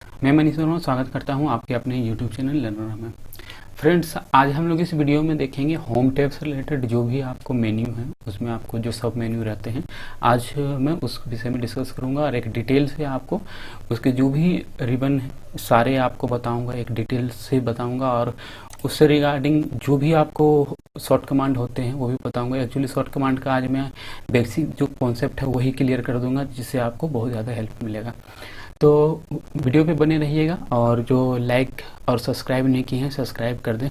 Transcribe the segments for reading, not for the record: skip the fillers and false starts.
मैं मनीष वर्मा स्वागत करता हूं आपके अपने YouTube चैनल लर्नर में। फ्रेंड्स, आज हम लोग इस वीडियो में देखेंगे होम टैब से रिलेटेड जो भी आपको मेन्यू है, उसमें आपको जो सब मेन्यू रहते हैं, आज मैं उस विषय में डिस्कस करूंगा और एक डिटेल से आपको उसके जो भी रिबन है सारे आपको बताऊंगा, एक डिटेल से बताऊंगा और उससे रिगार्डिंग जो भी आपको शॉर्ट कमांड होते हैं वो भी बताऊंगा। एक्चुअली शॉर्ट कमांड का आज मैं बेसिक जो कॉन्सेप्ट है वही क्लियर कर दूंगा, जिससे आपको बहुत ज़्यादा हेल्प मिलेगा। तो वीडियो पे बने रहिएगा और जो लाइक और सब्सक्राइब नहीं किए हैं सब्सक्राइब कर दें,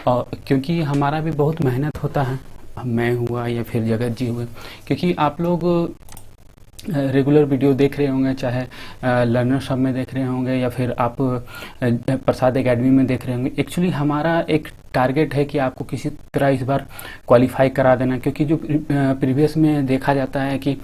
और क्योंकि हमारा भी बहुत मेहनत होता है, मैं हुआ या फिर जगत जी हुए, क्योंकि आप लोग रेगुलर वीडियो देख रहे होंगे, चाहे लर्नर सब में देख रहे होंगे या फिर आप प्रसाद एकेडमी में देख रहे होंगे। एक्चुअली हमारा एक टारगेट है कि आपको किसी तरह इस बार क्वालिफाई करा देना, क्योंकि जो प्रीवियस में देखा जाता है कि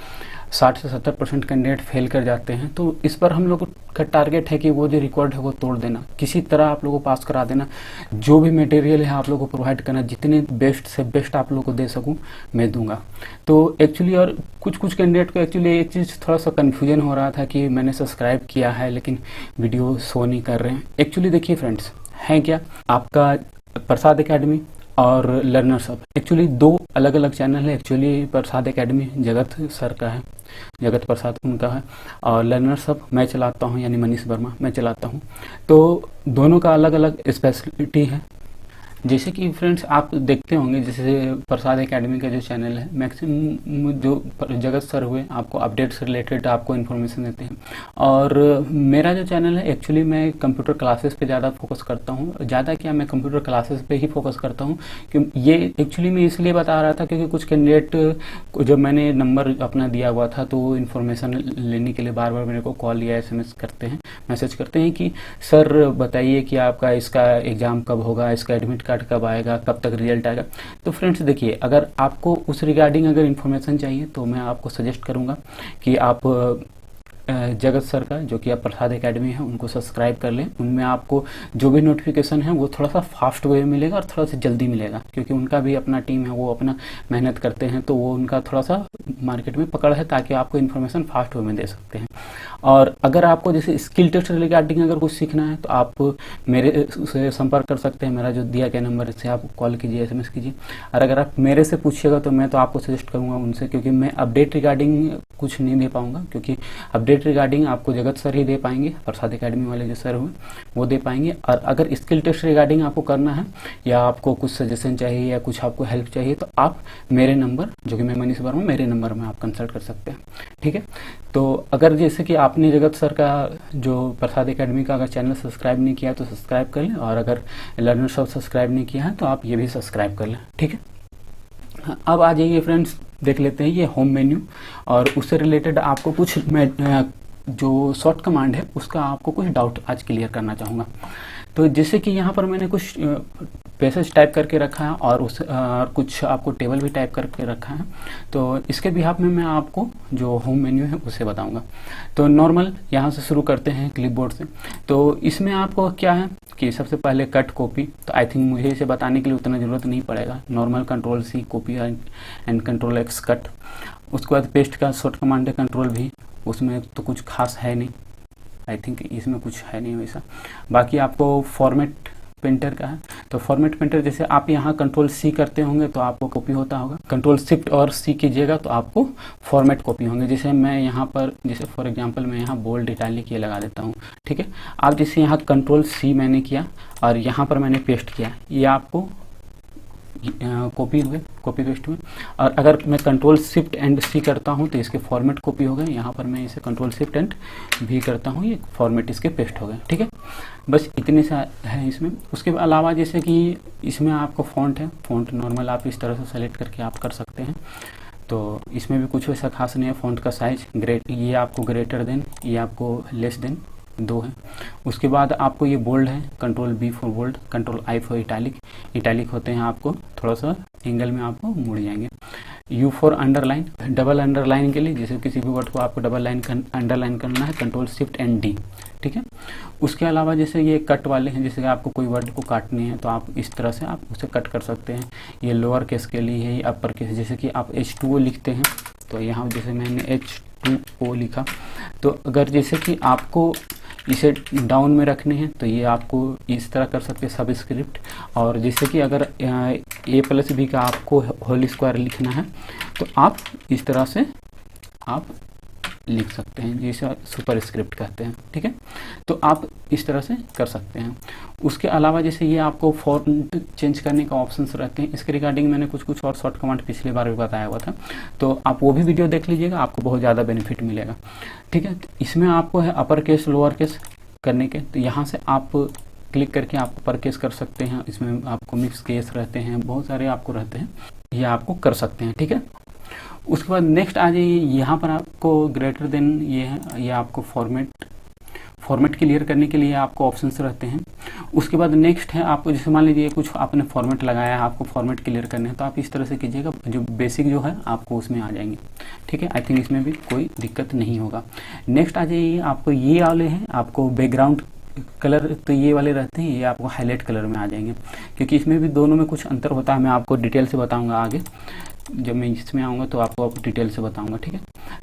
60 से 70% कैंडिडेट फेल कर जाते हैं। तो इस पर हम लोग का टारगेट है कि वो जो रिकॉर्ड है वो तोड़ देना, किसी तरह आप लोगों को पास करा देना। जो भी मटेरियल है आप लोगों को प्रोवाइड करना, जितने बेस्ट से बेस्ट आप लोगों को दे सकूं मैं दूंगा। तो एक्चुअली और कुछ कैंडिडेट को एक्चुअली एक चीज़ थोड़ा सा कन्फ्यूजन हो रहा था कि मैंने सब्सक्राइब किया है लेकिन वीडियो शो नहीं कर रहे हैं। एक्चुअली देखिए फ्रेंड्स, है क्या आपका प्रसाद एकेडमी और लर्नर सब एक्चुअली दो अलग अलग चैनल है। एक्चुअली प्रसाद एकेडमी जगत सर का है, जगत प्रसाद उनका है, और लर्नर सब मैं चलाता हूँ, यानी मनीष वर्मा मैं चलाता हूँ। तो दोनों का अलग अलग स्पेशलिटी है। जैसे कि फ्रेंड्स आप देखते होंगे, जैसे प्रसाद एकेडमी का जो चैनल है, मैक्सिमम जो जगत सर हुए आपको अपडेट से रिलेटेड आपको इन्फॉर्मेशन देते हैं। और मेरा जो चैनल है एक्चुअली मैं कंप्यूटर क्लासेस पे ज़्यादा फोकस करता हूँ। ज़्यादा क्या, मैं कंप्यूटर क्लासेस पे ही फोकस करता हूँ। कि ये एक्चुअली मैं इसलिए बता रहा था क्योंकि कुछ कैंडिडेट को जब मैंने नंबर अपना दिया हुआ था तो इन्फॉर्मेशन लेने के लिए बार बार मेरे को कॉल या SMS करते हैं, मैसेज करते हैं कि सर बताइए कि आपका इसका एग्ज़ाम कब होगा, इसका एडमिट कार्ड कब आएगा, कब तक रिजल्ट आएगा। तो फ्रेंड्स देखिए, अगर आपको उस रिगार्डिंग अगर इन्फॉर्मेशन चाहिए तो मैं आपको सजेस्ट करूंगा कि आप जगत सर का जो कि आप प्रसाद एकेडमी है उनको सब्सक्राइब कर लें। उनमें आपको जो भी नोटिफिकेशन है वो थोड़ा सा फास्ट वे में मिलेगा और थोड़ा सा जल्दी मिलेगा, क्योंकि उनका भी अपना टीम है, वो अपना मेहनत करते हैं, तो वो उनका थोड़ा सा मार्केट में पकड़ है ताकि आपको इन्फॉर्मेशन फास्ट वे में दे सकते हैं। और अगर आपको जैसे स्किल टेस्ट रिगार्डिंग अगर कुछ सीखना है तो आप मेरे से संपर्क कर सकते हैं। मेरा जो दिया गया नंबर से आप कॉल कीजिए, SMS कीजिए। और अगर आप मेरे से पूछिएगा तो मैं तो आपको सजेस्ट करूंगा उनसे, क्योंकि मैं अपडेट रिगार्डिंग कुछ नहीं दे पाऊंगा, क्योंकि अपडेट रिगार्डिंग आपको जगत सर ही दे पाएंगे, प्रसाद एकेडमी वाले जो सर हुए वो दे पाएंगे। और अगर स्किल टेस्ट रिगार्डिंग आपको करना है या आपको कुछ सजेशन चाहिए या कुछ आपको हेल्प चाहिए तो आप मेरे नंबर, जो कि मैं मनीष वर्मा, मेरे नंबर में आप कंसल्ट कर सकते हैं। ठीक है, तो अगर जैसे कि आपने जगत सर का जो प्रसाद एकेडमी का अगर चैनल सब्सक्राइब नहीं किया तो सब्सक्राइब कर लें, और अगर लर्नर सब सब्सक्राइब नहीं किया है तो आप ये भी सब्सक्राइब कर लें। ठीक है, अब आ जाइए फ्रेंड्स, देख लेते हैं ये होम मेन्यू और उससे रिलेटेड आपको कुछ मैं जो शॉर्ट कमांड है उसका आपको कुछ डाउट आज क्लियर करना चाहूँगा। तो जैसे कि यहाँ पर मैंने कुछ पैसेज टाइप करके रखा है और उस कुछ आपको टेबल भी टाइप करके रखा है। तो इसके बिहाफ में मैं आपको जो होम मेन्यू है उसे बताऊंगा। तो नॉर्मल यहाँ से शुरू करते हैं क्लिपबोर्ड से। तो इसमें आपको क्या है कि सबसे पहले कट कॉपी, तो आई थिंक मुझे इसे बताने के लिए उतना ज़रूरत नहीं पड़ेगा। Normal Ctrl+C copy and Ctrl+X cut. उसके बाद पेस्ट का शॉर्ट कमांड है Ctrl+V, उसमें तो कुछ खास है नहीं, आई थिंक इसमें कुछ है नहीं वैसा। बाकी आपको फॉर्मेट पेंटर का है, तो फॉर्मेट पेंटर जैसे आप यहाँ Ctrl+C करते होंगे तो आपको कॉपी होता होगा, Ctrl+Shift+C कीजिएगा तो आपको फॉर्मेट कॉपी होंगे। जैसे मैं यहाँ पर, जैसे फॉर एग्जांपल मैं यहाँ बोल्ड इटैलिक ये लगा देता हूँ। ठीक है, आप जैसे यहाँ Ctrl+C मैंने किया और यहाँ पर मैंने पेस्ट किया, ये आपको कॉपी हुए, कॉपी पेस्ट हुए। और अगर मैं Ctrl+Shift+C करता हूँ तो इसके फॉर्मेट कॉपी हो गए। यहाँ पर मैं इसे Ctrl+Shift+V करता हूँ, ये फॉर्मेट इसके पेस्ट हो गए। ठीक है, बस इतने से है इसमें। उसके अलावा जैसे कि इसमें आपको फ़ॉन्ट है, फ़ॉन्ट नॉर्मल आप इस तरह से सेलेक्ट करके आप कर सकते हैं। तो इसमें भी कुछ वैसा खास नहीं है। फ़ॉन्ट का साइज ग्रेट, ये आपको ग्रेटर देन, ये आपको लेस देन, दो है। उसके बाद आपको ये बोल्ड है, Ctrl+B for bold, Ctrl+I for italic. Italic होते हैं आपको थोड़ा सा एंगल में आपको मुड़ जाएंगे। U for underline, double underline के लिए जैसे किसी भी वर्ड को आपको डबल लाइन अंडरलाइन करना है Ctrl+Shift+D। ठीक है, उसके अलावा जैसे ये कट वाले हैं, जैसे कि आपको कोई वर्ड को काटने हैं तो आप इस तरह से आप उसे कट कर सकते हैं। ये लोअर केस के लिए है, ये अपर केस, जैसे कि आप H2O लिखते हैं तो यहाँ जैसे मैंने 2O लिखा। तो अगर जैसे कि आपको इसे डाउन में रखने हैं तो ये आपको इस तरह कर सकते हैं सबस्क्रिप्ट। और जैसे कि अगर A+B का आपको होल स्क्वायर लिखना है तो आप इस तरह से आप लिख सकते हैं, जिसे सुपर स्क्रिप्ट कहते हैं। ठीक है, तो आप इस तरह से कर सकते हैं। उसके अलावा जैसे ये आपको फॉन्ट चेंज करने का ऑप्शंस रहते हैं, इसके रिगार्डिंग मैंने कुछ और शॉर्ट कमांड पिछली बार भी बताया हुआ था, तो आप वो भी वीडियो देख लीजिएगा, आपको बहुत ज़्यादा बेनिफिट मिलेगा। ठीक है, तो इसमें आपको है अपर केस लोअर केस करने के, तो यहाँ से आप क्लिक करके आप अपर केस कर सकते हैं। इसमें आपको मिक्स केस रहते हैं, बहुत सारे आपको रहते हैं, ये आपको कर सकते हैं। ठीक है, उसके बाद नेक्स्ट आ जाइए, यहाँ पर आपको ग्रेटर देन ये है, ये आपको फॉर्मेट क्लियर करने के लिए आपको ऑप्शंस रहते हैं। उसके बाद नेक्स्ट है आपको, जैसे मान लीजिए कुछ आपने फॉर्मेट लगाया है, आपको फॉर्मेट क्लियर करने हैं, तो आप इस तरह से कीजिएगा, जो बेसिक जो है आपको उसमें आ जाएंगे। ठीक है, आई थिंक इसमें भी कोई दिक्कत नहीं होगा। नेक्स्ट आ जाइए, आपको ये वाले हैं, आपको बैकग्राउंड कलर, तो ये वाले रहते हैं, ये आपको हाईलाइट कलर में आ जाएंगे, क्योंकि इसमें भी दोनों में कुछ अंतर होता है। मैं आपको डिटेल से बताऊंगा आगे, जब मैं इसमें आऊँगा तो आपको डिटेल से बताऊंगा। ठीक है,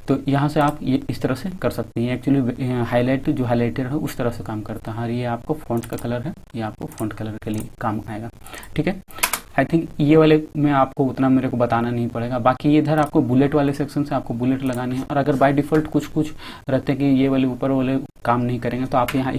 तो यहाँ से आप ये इस तरह से कर सकते हैं। एक्चुअली हाईलाइट जो हाईलाइटर है उस तरह से काम करता है। और ये आपको फॉन्ट का कलर है, ये आपको फॉन्ट कलर के लिए काम आएगा। ठीक है, आई थिंक ये वाले में आपको उतना मेरे को बताना नहीं पड़ेगा। बाकी ये इधर आपको बुलेट वाले सेक्शन से आपको बुलेट लगाने हैं, और अगर बाय डिफ़ॉल्ट कुछ रहते हैं कि ये वाले ऊपर वाले काम नहीं करेंगे, तो आप यहाँ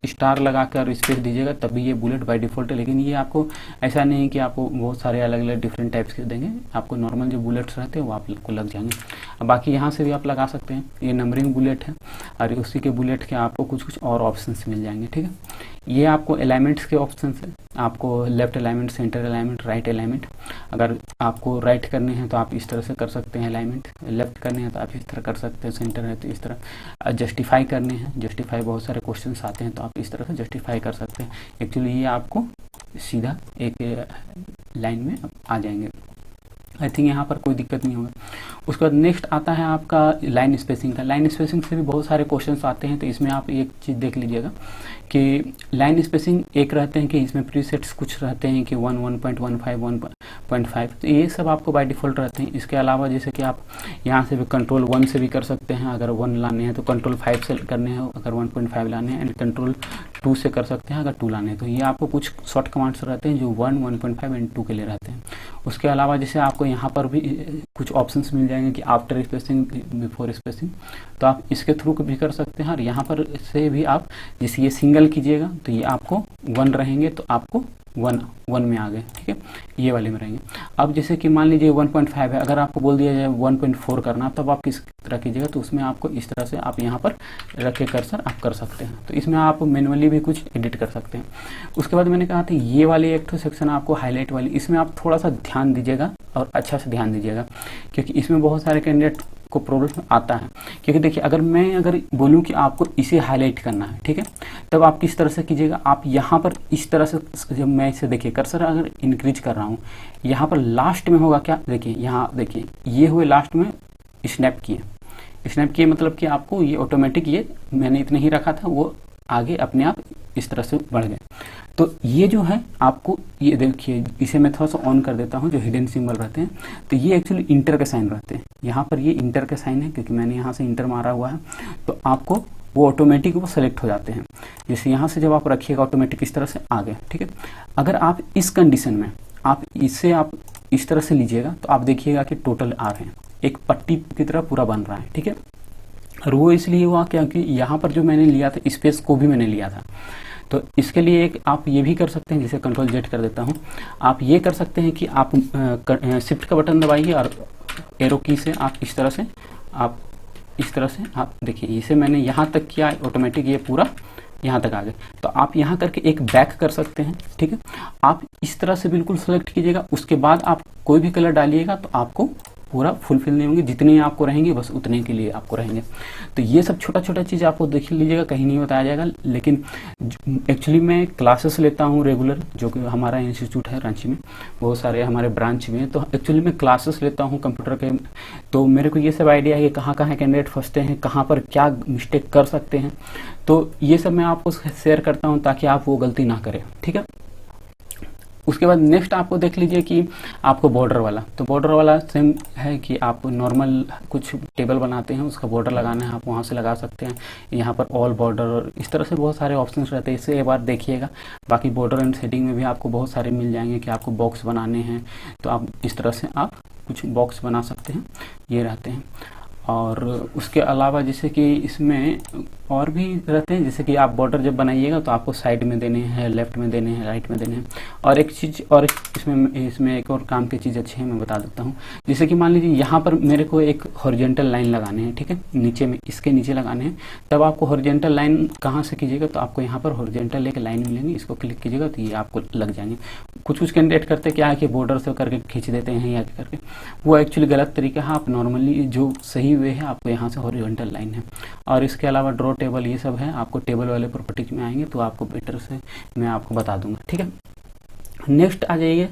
स्टार लगा कर स्पेस दीजिएगा, तभी ये बुलेट बाय डिफ़ॉल्ट है। लेकिन ये आपको ऐसा नहीं है कि आपको बहुत सारे अलग अलग डिफरेंट टाइप्स के देंगे, आपको नॉर्मल जो बुलेट्स रहते हैं वो आपको लग जाएंगे। बाकी यहाँ से भी आप लगा सकते हैं, ये नंबरिंग बुलेट है, और उसी के बुलेट के आपको कुछ और ऑप्शंस मिल जाएंगे। ठीक है, ये आपको अलाइनमेंट्स के ऑप्शंस है, आपको left alignment, centre alignment, right alignment. अगर आपको राइट करने हैं तो आप इस तरह से कर सकते हैं अलाइनमेंट, लेफ्ट करने हैं तो आप इस तरह कर सकते हैं, सेंटर है तो इस तरह। जस्टिफाई करने हैं, जस्टिफाई बहुत सारे क्वेश्चन आते हैं तो आप इस तरह से जस्टिफाई कर सकते हैं। एक्चुअली ये आपको सीधा एक लाइन में आ जाएंगे। आई थिंक यहाँ पर कोई दिक्कत नहीं होगा। उसके बाद नेक्स्ट आता है आपका लाइन स्पेसिंग का। लाइन स्पेसिंग से भी बहुत सारे क्वेश्चंस आते हैं, तो इसमें आप एक चीज़ देख लीजिएगा कि लाइन स्पेसिंग एक रहते हैं कि इसमें प्रीसेट्स कुछ रहते हैं कि 1, 1.15, 1.5, तो ये सब आपको बाय डिफ़ॉल्ट रहते हैं। इसके अलावा जैसे कि आप यहाँ से भी कंट्रोल 1 से भी कर सकते हैं, अगर 1 लाने हैं तो कंट्रोल 5 से करने हैं, अगर 1.5 लाने हैं, एंड कंट्रोल 2 से कर सकते हैं अगर 2 लाने हैं। तो ये आपको कुछ शॉर्ट कमांड्स रहते हैं जो 1, 1.5 एंड 2 के लिए रहते हैं। उसके अलावा जैसे आपको यहाँ पर भी कुछ ऑप्शंस मिल जाएंगे कि आफ्टर स्पेसिंग, बिफोर स्पेसिंग, तो आप इसके थ्रू भी कर सकते हैं। और यहाँ पर से भी आप जैसे ये सिंगल कीजिएगा तो ये आपको 1 रहेंगे, तो आपको 1 में आ गए। ठीक है, ये वाले में रहेंगे। अब जैसे कि मान लीजिए 1.5 है, अगर आपको बोल दिया जाए 1.4 करना, तब आप किस तरह कीजिएगा, तो उसमें आपको इस तरह से आप यहाँ पर रख के कर्सर आप कर सकते हैं। तो इसमें आप मैनुअली भी कुछ एडिट कर सकते हैं। उसके बाद मैंने कहा था ये वाली एक सेक्शन आपको हाईलाइट वाली, इसमें आप थोड़ा सा ध्यान दीजिएगा और अच्छा से ध्यान दीजिएगा, क्योंकि इसमें बहुत सारे कैंडिडेट को प्रॉब्लम आता है। क्योंकि देखिए, अगर मैं बोलूं कि आपको इसे हाईलाइट करना है, ठीक है, तब आप किस तरह से कीजिएगा, आप यहाँ पर इस तरह से, जब मैं इसे देखिए कर्सर अगर इंक्रीज कर रहा हूँ, यहाँ पर लास्ट में होगा क्या, देखिए यहाँ देखिए ये हुए लास्ट में स्नैप किए मतलब कि आपको ये ऑटोमेटिक, ये मैंने इतने ही रखा था, वो आगे अपने आप इस तरह से बढ़ गए। तो ये जो है आपको, ये देखिए इसे मैं थोड़ा सा ऑन कर देता हूँ, जो हिडन सिंबल रहते हैं, तो ये एक्चुअली इंटर के साइन रहते हैं। यहाँ पर ये इंटर के साइन है, क्योंकि मैंने यहाँ से इंटर मारा हुआ है, तो आपको वो ऑटोमेटिक वो सेलेक्ट हो जाते हैं। जैसे यहाँ से जब आप रखिएगा ऑटोमेटिक इस तरह से आ गए। ठीक है, अगर आप इस कंडीशन में आप इसे आप इस तरह से लीजिएगा, तो आप देखिएगा कि टोटल आ रहे हैं, एक पट्टी की तरह पूरा बन रहा है। ठीक है, और वो इसलिए हुआ क्योंकि यहाँ पर जो मैंने लिया था स्पेस को भी मैंने लिया था। तो इसके लिए एक आप ये भी कर सकते हैं, जैसे कंट्रोल जेड कर देता हूँ, आप ये कर सकते हैं कि आप शिफ्ट का बटन दबाइए और एरो की से आप इस तरह से आप देखिए, इसे मैंने यहाँ तक किया, ऑटोमेटिक ये पूरा यहाँ तक आ गए। तो आप यहाँ करके एक बैक कर सकते हैं। ठीक है, आप इस तरह से बिल्कुल सेलेक्ट कीजिएगा, उसके बाद आप कोई भी कलर डालिएगा तो आपको पूरा फुलफिल नहीं होंगे, जितने आपको रहेंगे बस उतने के लिए आपको रहेंगे। तो ये सब छोटा छोटा चीज़ आपको देख लीजिएगा, कहीं नहीं बताया जाएगा। लेकिन एक्चुअली मैं क्लासेस लेता हूँ रेगुलर, जो कि हमारा इंस्टीट्यूट है रांची में, बहुत सारे हमारे ब्रांच में, तो एक्चुअली मैं क्लासेस लेता हूँ कंप्यूटर के, तो मेरे को ये सब आइडिया है कि कहाँ कहाँ कैंडिडेट फंसते हैं, कहाँ पर क्या मिस्टेक कर सकते हैं। तो ये सब मैं आपको शेयर करता हूँ ताकि आप वो गलती ना करें। ठीक है, उसके बाद नेक्स्ट आपको देख लीजिए कि आपको बॉर्डर वाला, तो बॉर्डर वाला सेम है कि आप नॉर्मल कुछ टेबल बनाते हैं उसका बॉर्डर लगाना है, आप वहाँ से लगा सकते हैं। यहाँ पर ऑल बॉर्डर, इस तरह से बहुत सारे ऑप्शंस रहते हैं, इसे एक बार देखिएगा। बाकी बॉर्डर एंड सेटिंग में भी आपको बहुत सारे मिल जाएंगे कि आपको बॉक्स बनाने हैं, तो आप इस तरह से आप कुछ बॉक्स बना सकते हैं, ये रहते हैं। और उसके अलावा जैसे कि इसमें और भी रहते हैं, जैसे कि आप बॉर्डर जब बनाइएगा तो आपको साइड में देने हैं, लेफ्ट में देने हैं, राइट में देने हैं। और एक चीज़ और इसमें एक और काम की चीज़ अच्छी है, मैं बता देता हूँ। जैसे कि मान लीजिए यहाँ पर मेरे को एक हॉरिजॉन्टल लाइन लगाने हैं, ठीक है, नीचे में, इसके नीचे लगाने हैं। तब आपको हॉरिजॉन्टल लाइन कहाँ से कीजिएगा, तो आपको यहाँ पर हॉरिजॉन्टल एक लाइन मिलेंगी, इसको क्लिक कीजिएगा तो ये आपको लग जाएंगे। कुछ कैंडिडेट करते क्या है कि बॉर्डर से करके खींच देते हैं या करके, वो एक्चुअली गलत तरीका है। आप नॉर्मली जो सही वे है, आपको यहाँ से हॉरिजॉन्टल लाइन है। और इसके अलावा ड्रॉ टेबल, ये सब है, आपको टेबल वाले प्रॉपर्टीज में आएंगे तो आपको बेटर से मैं आपको बता दूंगा, ठीक है। नेक्स्ट आ जाइए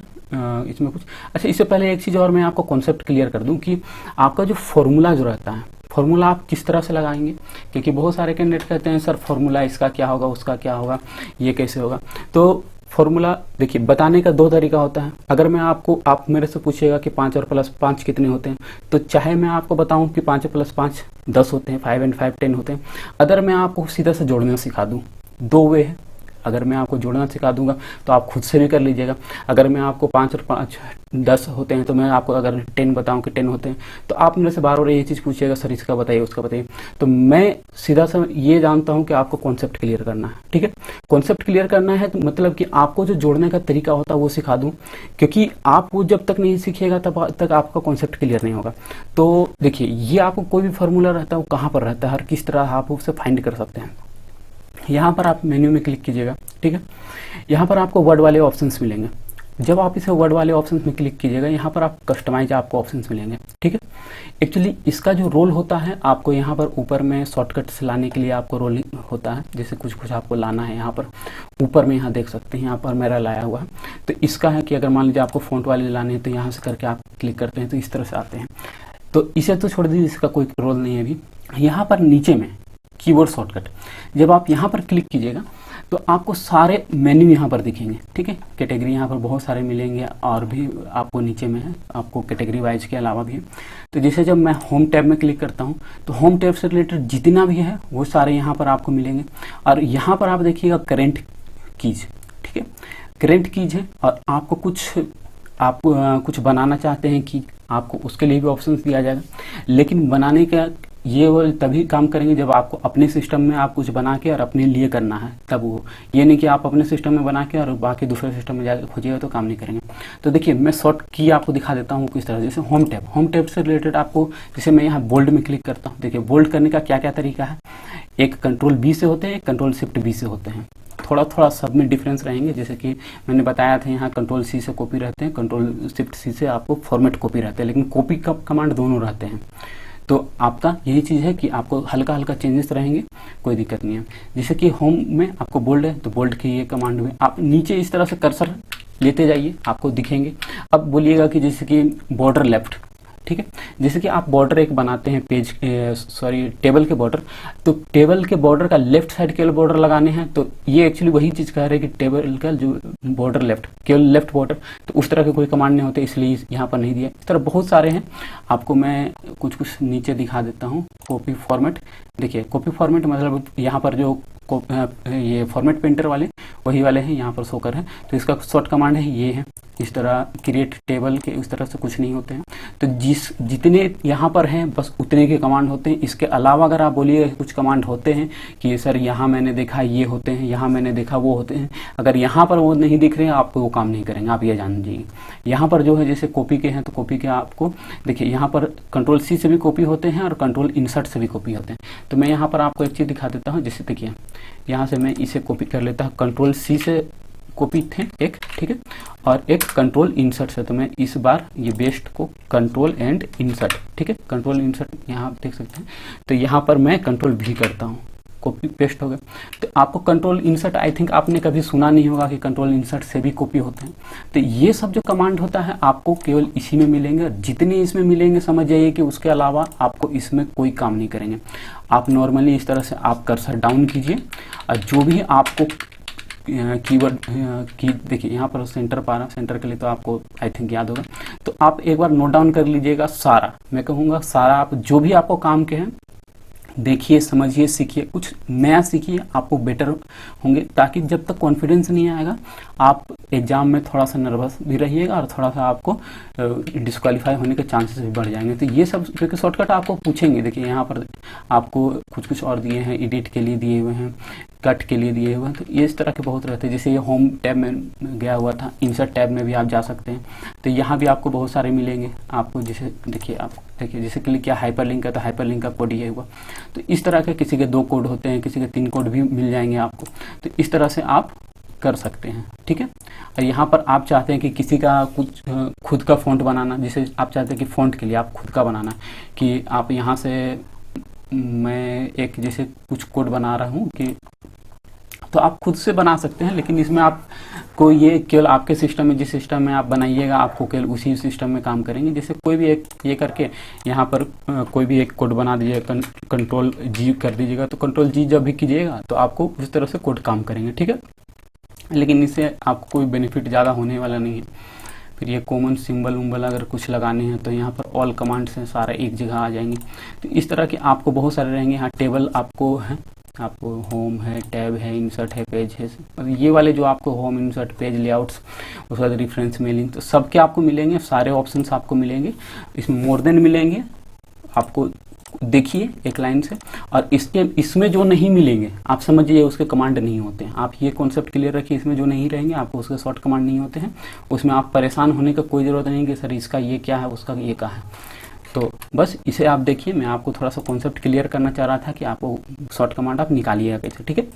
इसमें कुछ, अच्छा इससे पहले एक चीज़ और मैं आपको कॉन्सेप्ट क्लियर कर दूं कि आपका जो फॉर्मूला जो रहता है, फॉर्मूला आप किस तरह से लगाएंगे, क्योंकि बहुत सारे कैंडिडेट कहते हैं सर फॉर्मूला इसका क्या होगा, उसका क्या होगा, ये कैसे होगा। तो फॉर्मूला देखिए, बताने का दो तरीका होता है। अगर मैं आपको, आप मेरे से पूछिएगा कि 5 और +5 कितने होते हैं, तो चाहे मैं आपको बताऊं कि 5 + 5 10 होते हैं, 5 and 5 10 होते हैं। अगर मैं आपको सीधा से जोड़ना सिखा दूं, दो वे है। अगर मैं आपको जोड़ना सिखा दूंगा तो आप खुद से भी कर लीजिएगा। अगर मैं आपको 5 और 5 10 होते हैं, तो मैं आपको अगर 10 बताऊं कि 10 होते हैं, तो आप मेरे से बार बार ये चीज़ पूछिएगा सर इसका बताइए, उसका बताइए। तो मैं सीधा सा ये जानता हूं कि आपको कॉन्सेप्ट क्लियर करना है, ठीक है। कॉन्सेप्ट क्लियर करना है तो मतलब कि आपको जो जोड़ने का तरीका होता है वो सिखा दूं, क्योंकि आप वो जब तक नहीं सीखिएगा तब तक आपका कॉन्सेप्ट क्लियर नहीं होगा। तो देखिए, ये आपको कोई भी फार्मूला रहता है वो कहाँ पर रहता है, हर किस तरह आप उसे फाइंड कर सकते हैं। यहाँ पर आप मेन्यू में क्लिक कीजिएगा, ठीक है। यहाँ पर आपको वर्ड वाले ऑप्शंस मिलेंगे। जब आप इसे वर्ड वाले ऑप्शंस में क्लिक कीजिएगा, यहाँ पर आप कस्टमाइज आपको ऑप्शंस मिलेंगे, ठीक है। एक्चुअली इसका जो रोल होता है, आपको यहाँ पर ऊपर में शॉर्टकट से लाने के लिए आपको रोल होता है। जैसे कुछ आपको लाना है, यहाँ पर ऊपर में यहाँ देख सकते हैं, यहाँ पर मेरा लाया हुआ है। तो इसका है कि अगर मान लीजिए आपको फ़ॉन्ट वाले लाने हैं, तो यहाँ से करके आप क्लिक करते हैं तो इस तरह से आते हैं। तो इसे तो छोड़ दीजिए, इसका कोई रोल नहीं है अभी। यहाँ पर नीचे में कीबोर्ड शॉर्टकट, जब आप यहाँ पर क्लिक कीजिएगा तो आपको सारे मेन्यू यहाँ पर दिखेंगे, ठीक है। कैटेगरी यहाँ पर बहुत सारे मिलेंगे और भी आपको नीचे में है, आपको कैटेगरी वाइज के अलावा भी है। तो जैसे जब मैं होम टैब में क्लिक करता हूँ तो होम टैब से रिलेटेड जितना भी है वो सारे यहाँ पर आपको मिलेंगे। और यहाँ पर आप देखिएगा करेंट कीज, ठीक है, करेंट कीज है। और आपको कुछ बनाना चाहते हैं कि आपको उसके लिए भी ऑप्शन दिया जाएगा। लेकिन बनाने का ये वो तभी काम करेंगे जब आपको अपने सिस्टम में आप कुछ बना के और अपने लिए करना है, तब वो, ये नहीं कि आप अपने सिस्टम में बना के और बाकी दूसरे सिस्टम में जाकर खोजिएगा तो काम नहीं करेंगे। तो देखिए, मैं शॉर्ट की आपको दिखा देता हूँ किस तरह। जैसे होम टैब से रिलेटेड आपको, जैसे मैं यहाँ बोल्ड में क्लिक करता हूँ, देखिए बोल्ड करने का क्या क्या तरीका है। एक Ctrl+B से होते हैं, एक Ctrl+Shift+B से होते हैं। थोड़ा सब में डिफरेंस रहेंगे। जैसे कि मैंने बताया था, यहाँ Ctrl+C से कॉपी रहते हैं, Ctrl+Shift+C से आपको फॉर्मेट कॉपी रहते हैं, लेकिन कॉपी का कमांड दोनों रहते हैं। तो आपका यही चीज़ है कि आपको हल्का हल्का चेंजेस रहेंगे, कोई दिक्कत नहीं है। जैसे कि होम में आपको बोल्ड है, तो बोल्ड की ये कमांड में आप नीचे इस तरह से कर्सर लेते जाइए, आपको दिखेंगे। अब बोलिएगा कि जैसे कि बॉर्डर लेफ्ट, ठीक है। जैसे कि आप बॉर्डर एक बनाते हैं टेबल के बॉर्डर, तो टेबल के बॉर्डर का लेफ्ट साइड केवल बॉर्डर लगाने हैं। तो ये एक्चुअली वही चीज़ कह रहे हैं कि टेबल का जो बॉर्डर लेफ्ट, केवल लेफ्ट बॉर्डर, तो उस तरह के कोई कमांड नहीं होते, इसलिए यहाँ पर नहीं दिया। इस तरह बहुत सारे हैं, आपको मैं कुछ नीचे दिखा देता हूँ। कॉपी फॉर्मेट, देखिए कॉपी फॉर्मेट मतलब यहाँ पर जो ये फॉर्मेट पेंटर वाले वही वाले हैं, यहाँ पर शो कर है। तो इसका शॉर्ट कमांड है, ये है। इस तरह क्रिएट टेबल के उस तरह से कुछ नहीं होते हैं। तो जितने यहाँ पर हैं बस उतने के कमांड होते हैं। इसके अलावा अगर आप बोलिए कुछ कमांड होते हैं कि सर यहाँ मैंने देखा ये होते हैं, यहाँ मैंने देखा वो होते हैं, अगर यहाँ पर वो नहीं दिख रहे हैं आपको वो काम नहीं करेंगे, आप ये जान लीजिए। यहाँ पर जो है जैसे कॉपी के हैं, तो कॉपी के आपको देखिए यहाँ पर Ctrl+C से भी कॉपी होते हैं और Ctrl+Insert से भी कॉपी होते हैं। तो मैं यहाँ पर आपको एक चीज़ दिखा देता हूँ। जैसे देखिए यहाँ से मैं इसे कॉपी कर लेता हूँ, Ctrl+C से कॉपी थे एक, ठीक है, और एक Ctrl+Insert से। तो मैं इस बार ये बेस्ट को Ctrl+Insert, ठीक है, Ctrl+Insert यहाँ आप देख सकते हैं। तो यहाँ पर मैं Ctrl+V करता हूँ, कॉपी पेस्ट हो गया। तो आपको Ctrl+Insert आई थिंक आपने कभी सुना नहीं होगा कि Ctrl+Insert से भी कॉपी होते हैं। तो ये सब जो कमांड होता है आपको केवल इसी में मिलेंगे। जितने इसमें मिलेंगे समझ जाइए कि उसके अलावा आपको इसमें कोई काम नहीं करेंगे। आप नॉर्मली इस तरह से आप कर्सर डाउन कीजिए और जो भी आपको कीवर्ड की देखिए यहाँ पर सेंटर पा रहा, सेंटर के लिए तो आपको आई थिंक याद होगा। तो आप एक बार नोट डाउन कर लीजिएगा सारा, मैं कहूँगा सारा आप जो भी आपको काम के हैं देखिए, समझिए, सीखिए, कुछ नया सीखिए, आपको बेटर होंगे। ताकि जब तक कॉन्फिडेंस नहीं आएगा आप एग्जाम में थोड़ा सा नर्वस भी रहिएगा और थोड़ा सा आपको डिस्क्वालीफाई होने के चांसेस भी बढ़ जाएंगे। तो ये सब क्योंकि शॉर्टकट आपको पूछेंगे, देखिए यहाँ पर आपको कुछ और दिए हैं, एडिट के लिए दिए हुए हैं, कट के लिए दिए हुए हैं। तो ये इस तरह के बहुत रहते हैं। जैसे ये होम टैब में गया हुआ था, इंसर्ट टैब में भी आप जा सकते हैं। तो यहाँ भी आपको बहुत सारे मिलेंगे आपको। जैसे देखिए, आप देखिए जैसे क्लिक किया हाइपर लिंक है तो हाइपर लिंक का कोड ये हुआ। तो इस तरह के किसी के 2 कोड होते हैं, किसी के 3 कोड भी मिल जाएंगे आपको। तो इस तरह से आप कर सकते हैं, ठीक है। और यहाँ पर आप चाहते हैं कि किसी का कुछ खुद का फ़ॉन्ट बनाना, जैसे आप चाहते हैं कि फ़ॉन्ट के लिए आप खुद का बनाना, कि आप यहाँ से मैं एक जैसे कुछ कोड बना रहा हूँ कि तो आप खुद से बना सकते हैं। लेकिन इसमें आपको ये केवल आपके सिस्टम में, जिस सिस्टम में आप बनाइएगा आपको केवल उसी सिस्टम में काम करेंगे। जैसे कोई भी एक ये करके यहाँ पर कोई भी एक कोड बना दीजिएगा, कंट्रोल जी कर दीजिएगा। तो कंट्रोल जी जब भी कीजिएगा तो आपको उस तरह से कोड काम करेंगे, ठीक है। लेकिन इससे आपको कोई बेनिफिट ज़्यादा होने वाला नहीं है। फिर ये कॉमन सिंबल उम्बल अगर कुछ लगाने हैं तो यहाँ पर ऑल कमांड्स हैं, सारा एक जगह आ जाएंगे। तो इस तरह के आपको बहुत सारे रहेंगे। यहाँ टेबल आपको है, आपको होम है, टैब है, इंसर्ट है, पेज है। और ये वाले जो आपको होम, इंसर्ट, पेज, लेआउट्स, उसके बाद रेफरेंस, मेलिंग, तो सबके आपको मिलेंगे, सारे ऑप्शंस आपको मिलेंगे। इसमें मोर देन मिलेंगे आपको, देखिए एक लाइन से। और इसमें जो नहीं मिलेंगे आप समझिए उसके कमांड नहीं होते हैं। आप ये कॉन्सेप्ट क्लियर रखिए, इसमें जो नहीं रहेंगे आपको उसके शॉर्ट कमांड नहीं होते हैं। उसमें आप परेशान होने का कोई ज़रूरत नहीं कि सर इसका ये क्या है, उसका ये क्या है। तो बस इसे आप देखिए, मैं आपको थोड़ा सा कॉन्सेप्ट क्लियर करना चाह रहा था कि आपको शॉर्ट कमांड आप निकालिएगा कैसे, ठीक है।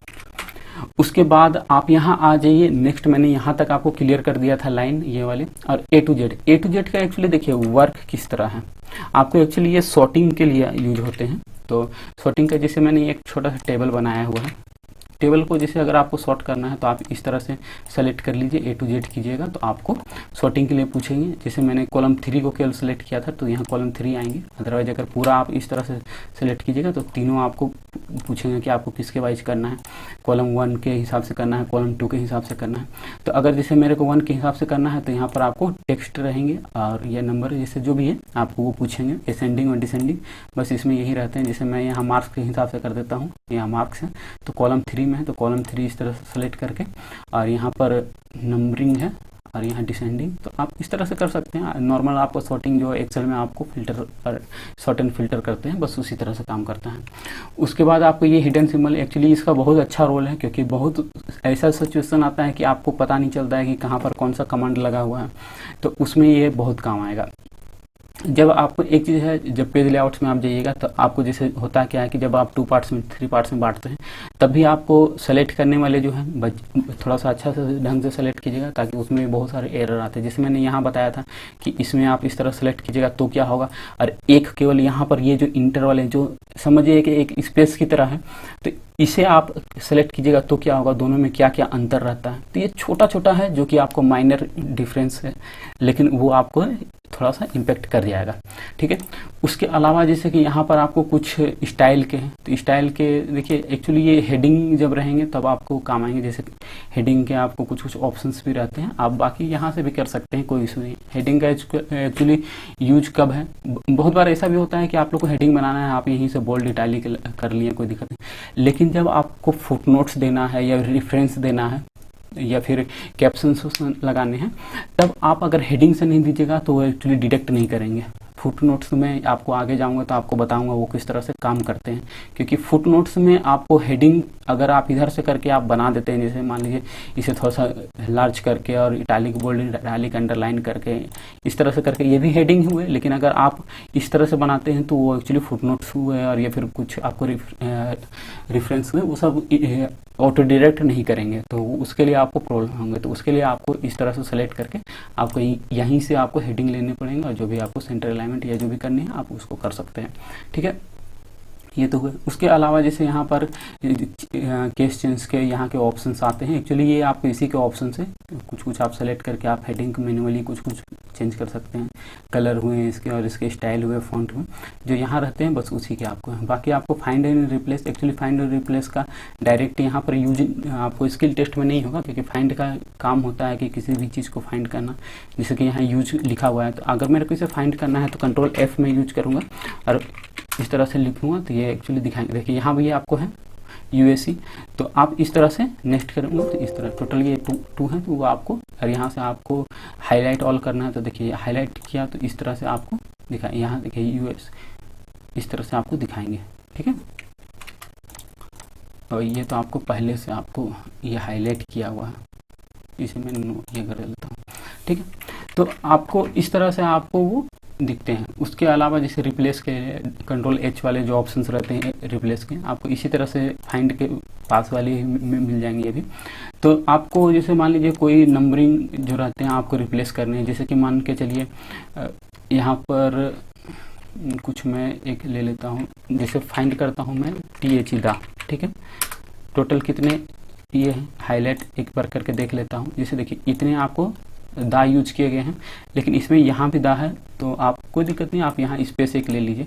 उसके बाद आप यहाँ आ जाइए। नेक्स्ट मैंने यहाँ तक आपको क्लियर कर दिया था लाइन ये वाले। और ए टू जेड का एक्चुअली देखिए वर्क किस तरह है। आपको एक्चुअली ये सॉर्टिंग के लिए यूज होते हैं। तो सॉर्टिंग का जैसे मैंने एक छोटा सा टेबल बनाया हुआ है। टेबल को जैसे अगर आपको सॉर्ट करना है तो आप इस तरह से सेलेक्ट कर लीजिए, ए टू जेड कीजिएगा तो आपको सॉर्टिंग के लिए पूछेंगे। जैसे मैंने कॉलम 3 को केवल सेलेक्ट किया था तो यहाँ कॉलम 3 आएंगे। अदरवाइज अगर पूरा आप इस तरह से सेलेक्ट कीजिएगा तो तीनों आपको पूछेंगे कि आपको किसके वाइज करना है। कॉलम 1 के हिसाब से करना है, कॉलम 2 के हिसाब से करना है। तो अगर जैसे मेरे को 1 के हिसाब से करना है तो यहाँ पर आपको टेक्स्ट रहेंगे और ये नंबर जैसे जो भी है आपको वो पूछेंगे, असेंडिंग और डिसेंडिंग। बस इसमें यही रहते हैं। जैसे मैं यहाँ मार्क्स के हिसाब से कर देता हूँ, यहाँ मार्क्स है तो कॉलम 3 में है तो कॉलम 3 इस तरह से सेलेक्ट करके, और यहाँ पर नंबरिंग है और यहाँ डिसेंडिंग। तो आप इस तरह से कर सकते हैं। नॉर्मल आपको सॉर्टिंग जो एक्सेल में आपको फिल्टर और सॉर्ट एंड फिल्टर करते हैं, बस उसी तरह से काम करता है। उसके बाद आपको ये हिडन सिंबल, एक्चुअली इसका बहुत अच्छा रोल है क्योंकि बहुत ऐसा सिचुएशन आता है कि आपको पता नहीं चलता है कि कहाँ पर कौन सा कमांड लगा हुआ है, तो उसमें ये बहुत काम आएगा। जब आपको एक चीज़ है, जब पेज लेआउट्स में आप जाइएगा तो आपको जैसे होता क्या है कि जब आप 2 पार्ट्स में 3 पार्ट्स में बांटते हैं तब भी आपको सेलेक्ट करने वाले जो है थोड़ा सा अच्छा से ढंग से सेलेक्ट कीजिएगा ताकि उसमें बहुत सारे एरर आते हैं। जैसे मैंने यहाँ बताया था कि इसमें आप इस तरह सेलेक्ट कीजिएगा तो क्या होगा, और एक केवल यहाँ पर ये जो इंटर वाले जो समझिए कि एक स्पेस की तरह है, तो इसे आप सेलेक्ट कीजिएगा तो क्या होगा, दोनों में क्या क्या अंतर रहता है। तो ये छोटा छोटा है जो कि आपको माइनर डिफरेंस है, लेकिन वो आपको थोड़ा सा इम्पेक्ट कर जाएगा, ठीक है। उसके अलावा जैसे कि यहाँ पर आपको कुछ स्टाइल के हैं, तो स्टाइल के देखिए एक्चुअली ये हेडिंग जब रहेंगे तब आपको काम आएंगे। जैसे हेडिंग के आपको कुछ कुछ ऑप्शंस भी रहते हैं, आप बाकी यहाँ से भी कर सकते हैं, कोई इशू नहीं। हेडिंग का एक्चुअली यूज कब है, बहुत बार ऐसा भी होता है कि आप लोग को हेडिंग बनाना है, आप यहीं से बोल्ड इटैलिक कर लिए, कोई दिक्कत नहीं। लेकिन जब आपको फुटनोट्स देना है या रेफरेंस देना है या फिर कैप्शंस लगाने हैं, तब आप अगर हेडिंग से नहीं दीजिएगा तो वो एक्चुअली डिटेक्ट नहीं करेंगे। फुटनोट्स में आपको आगे जाऊंगा तो आपको बताऊंगा वो किस तरह से काम करते हैं, क्योंकि फुटनोट्स में आपको हेडिंग अगर आप इधर से करके आप बना देते हैं, जैसे मान लीजिए इसे थोड़ा सा लार्ज करके और इटैलिक बोल्ड इटैलिक अंडरलाइन करके इस तरह से करके ये भी हेडिंग हुए, लेकिन अगर आप इस तरह से बनाते हैं तो वो एक्चुअली फुटनोट्स हुए और या फिर कुछ आपको रेफरेंस हुए, वो सब ऑटो डायरेक्ट नहीं करेंगे, तो उसके लिए आपको प्रॉब्लम होंगे। तो उसके लिए आपको इस तरह से सेलेक्ट करके आपको यहीं से आपको हेडिंग लेने पड़ेंगे और जो भी आपको सेंटर अलाइनमेंट या जो भी करनी है आप उसको कर सकते हैं, ठीक है। ये तो हुआ। उसके अलावा जैसे यहाँ पर केस चेंज के यहाँ के ऑप्शंस आते हैं। एक्चुअली ये आपको इसी के ऑप्शन से कुछ कुछ आप सेलेक्ट करके आप हेडिंग मैन्युअली कुछ कुछ चेंज कर सकते हैं। कलर हुए इसके और इसके स्टाइल हुए, फॉन्ट हुए, जो यहाँ रहते हैं बस उसी के आपको हैं। बाकी आपको find and replace, actually find and replace का डायरेक्ट यहाँ पर यूज आपको स्किल टेस्ट में नहीं होगा, क्योंकि फाइंड का काम होता है कि किसी भी चीज़ को फाइंड करना। जैसे कि यहाँ यूज लिखा हुआ है, तो अगर मेरे को इसे फाइंड करना है तो कंट्रोल F में यूज करूँगा और इस तरह से लिखूंगा तो ये एक्चुअली दिखाएंगे। देखिए यहाँ भी आपको है UAC, तो आप इस तरह से नेक्स्ट करेंगे तो इस तरह टोटल ये टू है, तो वो आपको, और यहाँ से आपको हाईलाइट ऑल करना है तो देखिए हाईलाइट किया तो इस तरह से आपको दिखाए। यहाँ देखिए US इस तरह से आपको दिखाएंगे, ठीक है। और ये तो आपको पहले से आपको ये हाईलाइट किया हुआ है, इसे मैं ये कर देता हूँ, ठीक है। तो आपको इस तरह से आपको वो दिखते हैं। उसके अलावा जैसे रिप्लेस के कंट्रोल H वाले जो ऑप्शंस रहते हैं रिप्लेस के, आपको इसी तरह से फाइंड के पास वाले में मिल जाएंगे ये भी। तो आपको जैसे मान लीजिए कोई नंबरिंग जो रहते हैं आपको रिप्लेस करने हैं, जैसे कि मान के चलिए यहाँ पर कुछ मैं एक ले लेता हूँ, जैसे फाइंड करता हूँ मैं TH दा, ठीक है। टोटल कितने ये हैं, हाईलाइट एक बार करके देख लेता हूँ। जैसे देखिए इतने आपको दा यूज किए गए हैं, लेकिन इसमें यहाँ भी दा है, तो आप कोई दिक्कत नहीं, आप यहाँ स्पेस एक ले लीजिए,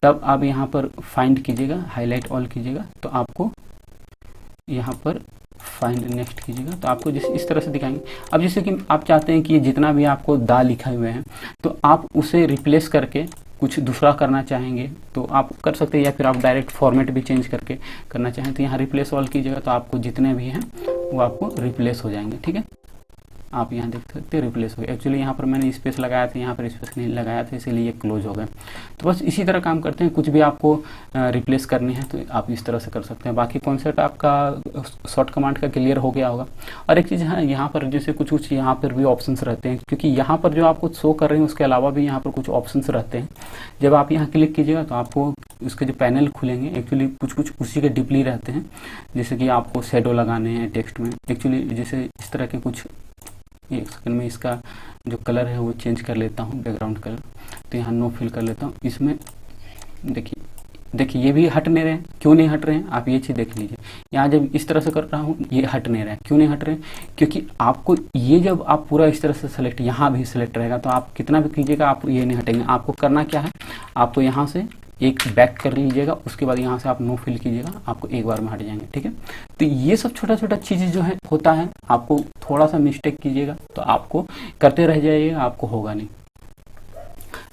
तब आप यहाँ पर फाइंड कीजिएगा, हाईलाइट ऑल कीजिएगा, तो आपको यहाँ पर फाइंड नेक्स्ट कीजिएगा तो आपको जैसे इस तरह से दिखाएंगे। अब जैसे कि आप चाहते हैं कि जितना भी आपको दा लिखा हुए हैं तो आप उसे रिप्लेस करके कुछ दूसरा करना चाहेंगे तो आप कर सकते हैं, या फिर आप डायरेक्ट फॉर्मेट भी चेंज करके करना चाहें तो यहाँ रिप्लेस ऑल कीजिएगा, तो आपको जितने भी हैं वो आपको रिप्लेस हो जाएंगे, ठीक है। आप यहाँ देख सकते हैं रिप्लेस हो गया। एक्चुअली यहाँ पर मैंने स्पेस लगाया था, यहाँ पर स्पेस नहीं लगाया था, इसीलिए ये क्लोज हो गया। तो बस इसी तरह काम करते हैं। कुछ भी आपको रिप्लेस करनी है तो आप इस तरह से कर सकते हैं। बाकी कॉन्सेप्ट आपका शॉर्ट कमांड का क्लियर हो गया होगा। और एक चीज़ है, यहाँ पर जैसे कुछ कुछ यहाँ पर भी ऑप्शंस रहते हैं, क्योंकि यहाँ पर जो आपको शो कर रहे हैं उसके अलावा भी यहाँ पर कुछ ऑप्शंस रहते हैं। जब आप यहाँ क्लिक कीजिएगा तो आपको उसके जो पैनल खुलेंगे, एक्चुअली कुछ कुछ उसी के डीपली रहते हैं। जैसे कि आपको शेडो लगाने हैं टेक्स्ट में, एक्चुअली जैसे इस तरह के कुछ, एक सेकंड में इसका जो कलर है वो चेंज कर लेता हूँ, बैकग्राउंड कलर, तो यहाँ नो फिल कर लेता हूँ। इसमें देखिए ये भी हट नहीं रहे हैं। क्यों नहीं हट रहे हैं आप ये चीज़ देख लीजिए। यहाँ जब इस तरह से कर रहा हूँ ये हट नहीं रहा है। क्यों नहीं हट रहे हैं? क्योंकि आपको ये जब आप पूरा इस तरह से सेलेक्ट, यहाँ भी सेलेक्ट रहेगा तो आप कितना भी कीजिएगा आप ये नहीं हटेंगे। आपको करना क्या है, आपको यहाँ से एक बैक कर लीजिएगा, उसके बाद यहाँ से आप नो फिल कीजिएगा, आपको एक बार में हट जाएंगे, ठीक है। तो ये सब छोटा छोटा चीज़ जो है होता है, आपको थोड़ा सा मिस्टेक कीजिएगा तो आपको करते रह जाइएगा, आपको होगा नहीं,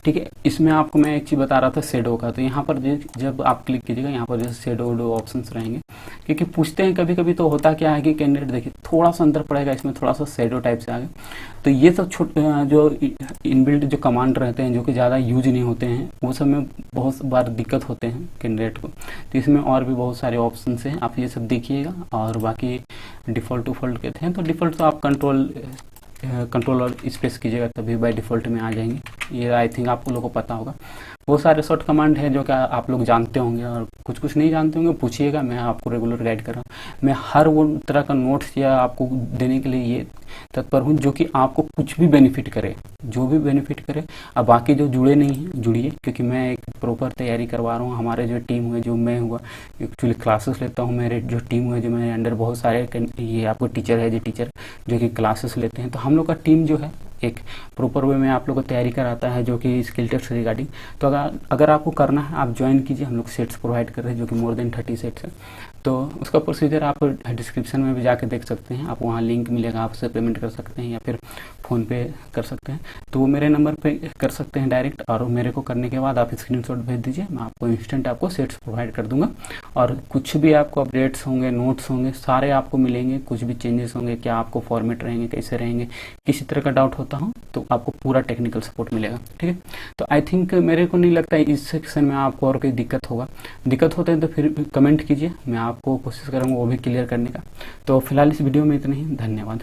ठीक है। इसमें आपको मैं एक चीज़ बता रहा था शेडो का, तो यहाँ पर जब आप क्लिक कीजिएगा यहाँ पर जैसे शेडो ऑप्शंस रहेंगे, क्योंकि पूछते हैं कभी कभी तो होता क्या है कि कैंडिडेट देखिए थोड़ा सा अंदर पड़ेगा, इसमें थोड़ा सा शेडो टाइप से आ गए। तो ये सब जो इनबिल्ट जो कमांड रहते हैं जो कि ज़्यादा यूज नहीं होते हैं, वो सब में बहुत बार दिक्कत होते हैं कैंडिडेट को। तो इसमें और भी बहुत सारे ऑप्शन हैं, आप ये सब देखिएगा। और बाकी डिफ़ॉल्ट कहते हैं, तो डिफ़ॉल्ट तो आप कंट्रोल और स्पेस कीजिएगा तभी बाय डिफ़ॉल्ट में आ जाएंगे। ये आई थिंक आप लोगों को पता होगा। बहुत सारे शॉर्ट कमांड है जो कि आप लोग जानते होंगे, और कुछ नहीं जानते होंगे पूछिएगा, मैं आपको रेगुलर गाइड कर रहा हूँ। मैं हर वो तरह का नोट्स या आपको देने के लिए ये तत्पर हूँ जो कि आपको कुछ भी बेनिफिट करे, जो भी बेनिफिट करे। अब बाकी जो जुड़े नहीं हैं जुड़िए, क्योंकि मैं एक प्रॉपर तैयारी करवा रहा हूँ। हमारे जो टीम हुए, जो मैं हुआ एक्चुअली क्लासेस लेता हूँ, मेरे जो टीम हुए, जो मेरे अंडर बहुत सारे ये आपको टीचर है, जो कि क्लासेस लेते हैं, तो हम लोग का टीम जो है एक प्रॉपर वे में आप लोग को तैयारी कराता है, जो कि स्किल टेस्ट रिगार्डिंग। तो अगर आपको करना है आप ज्वाइन कीजिए, हम लोग सेट्स प्रोवाइड कर रहे हैं जो कि मोर देन 30 सेट्स है। तो उसका प्रोसीजर आप डिस्क्रिप्शन में भी जाके देख सकते हैं, आप वहाँ लिंक मिलेगा, आप उससे पेमेंट कर सकते हैं या फिर फ़ोन पे कर सकते हैं। तो वो मेरे नंबर पे कर सकते हैं डायरेक्ट, और मेरे को करने के बाद आप स्क्रीनशॉट भेज दीजिए, मैं आपको इंस्टेंट आपको सेट्स प्रोवाइड कर दूंगा। और कुछ भी आपको अपडेट्स होंगे, नोट्स होंगे, सारे आपको मिलेंगे। कुछ भी चेंजेस होंगे, क्या आपको फॉर्मेट रहेंगे, कैसे रहेंगे, किसी तरह का डाउट होता हो तो आपको पूरा टेक्निकल सपोर्ट मिलेगा, ठीक है। तो आई थिंक मेरे को नहीं लगता इस सेक्शन में आपको और कोई दिक्कत होता है तो फिर कमेंट कीजिए, मैं आपको कोशिश करूँगा वो भी क्लियर करने का। तो फिलहाल इस वीडियो में इतना ही, धन्यवाद।